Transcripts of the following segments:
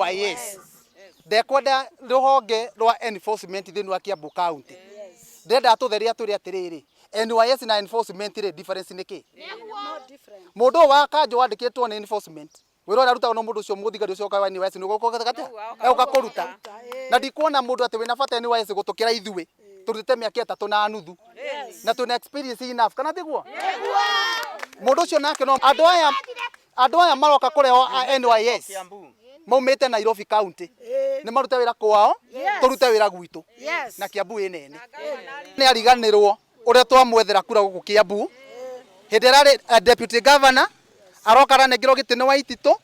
NYS ndekwenda ruhonge rwa enforcement thini wa Kiambu County ndenda tutheria turi atiriri NYS na enforcement ri difference ni ki mundu wa Kanju wandikitwo ni enforcement wira uraruta no mundu ucio muthigari ucio kwa NYS ni guko gati euka kuruta na ndikuona mundu ati wina bata NYS gutukira ithui turite miaka 3 na nuthu na tuna experience enough kana tiguo mundu ucio nake no andu aya maroka kureho NYS maumite Nairobi County ni marute wira kwao turute wira gwitu na Kiambu inene ni ariganirwo uria twamwethera kura guku Kiambu hiderari deputy governor arokara negiro gitini wa Ititu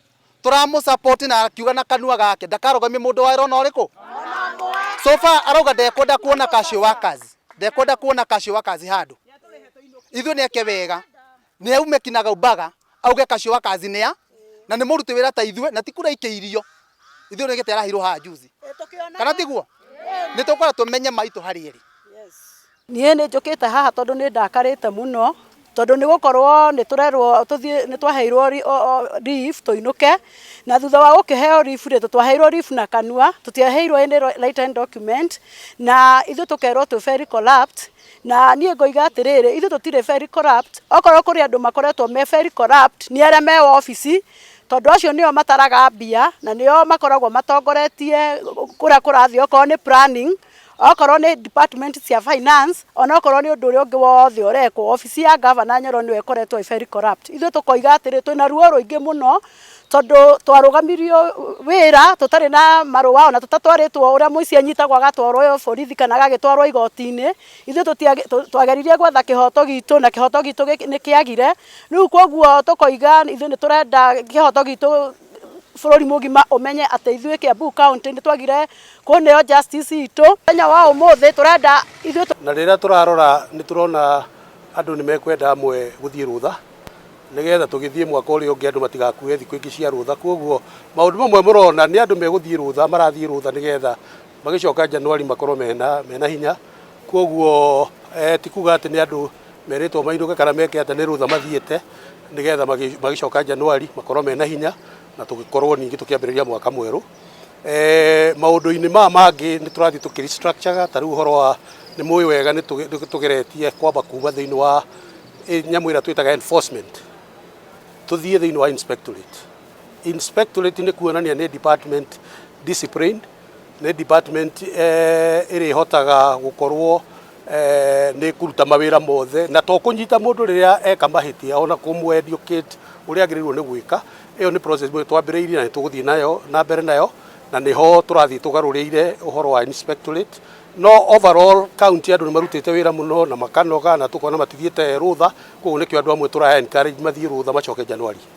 turamu support na akiuga na kanua gake ndakarogamie mundu wa irona uriku so far arauga ndekwenda kuona cashew workers handu ithu ni eke wega ni aume kinaga ubaga auge cashew workers nia na ni muruti wira ta ithue na tikura ikeirio ithu ni gitera hiro ha juzi kana tiguo ni tukora tumenye maitu hari eri nie ni njukite haha tondu ni ndakarite muno tondu ni gukorwo ni turerwo tuthie ni twaheirwo leave tuinuke na thutha wa gukiheo leave ri twaheirwo leave na kanua tutiaheirwo any written document na ithu tukerwo tu very corrupt na nie ngoiga atiriri ithu tutire very corrupt okorwo kuri andu makoretwo me very corrupt ni aria me office tondu acio nio mataraga mbia na nio makoragwo matongoretie kuria kurathio ko ni planning okorwo ni department cia finance ona okorwo ni undu uri ungi wothe urekwo office ya governor Nyoro niwe koretwo very corrupt ithu tukoiga atiri twina ruo ruingi muno tondu twarugamirio wira tutari na marua ona tutatwaritwo uria muici anyitagwo agatwarwo borithi kana agagitwarwo igoti-ini ithu twageririe gwetha kihoto gitu na kihoto gitu ni kiagire riu koguo tukoiga ithu ni turenda kihoto gitu bururi mugima umenye ati ithu Kiambu County ni twagire kuneo justice itu nya wa umuthi turenda ithu na rira turarora ni turona andu ni mekwenda amwe guthie rutha nigetha tugithie mwaka uri ungi andu matigakue thiku ingi cia rutha koguo maundu mamwe murona ni andu meguthie rutha marathie rutha nigetha magicoka Januari makorwo mena hinya koguo tikuga ati ni andu meritwo mainuke kana meke ati ni rutha mathiete nigetha magicoka Januari makorwo mena hinya na tugikorwo ningi tukiambiriria mwaka mweru maundu-ini mangi ni turathi tukirestructure ta riu horo wa ni muyi wega ni tugeretie kwamba kuma thiini wa nyamu ira twitaga enforcement tuthie thiini wa inspectorate ni kuonania ni department disciplined ni department iri hotaga gukorwo ni kuruta mawira mothe na to kunyita mundu riria eka mahitia ona kumweducate uria agirirwo ni gwika iyo ni process mwe twambiriirie na tuguthie nayo na mbere nayo na niho turathie tugaruriire uhoro wa inspectorate no overall county andu ni marutite wira muno na makanoga na tukona matithiete rutha koguo nikio andu amwe tura encourage mathie rutha macoke Januari.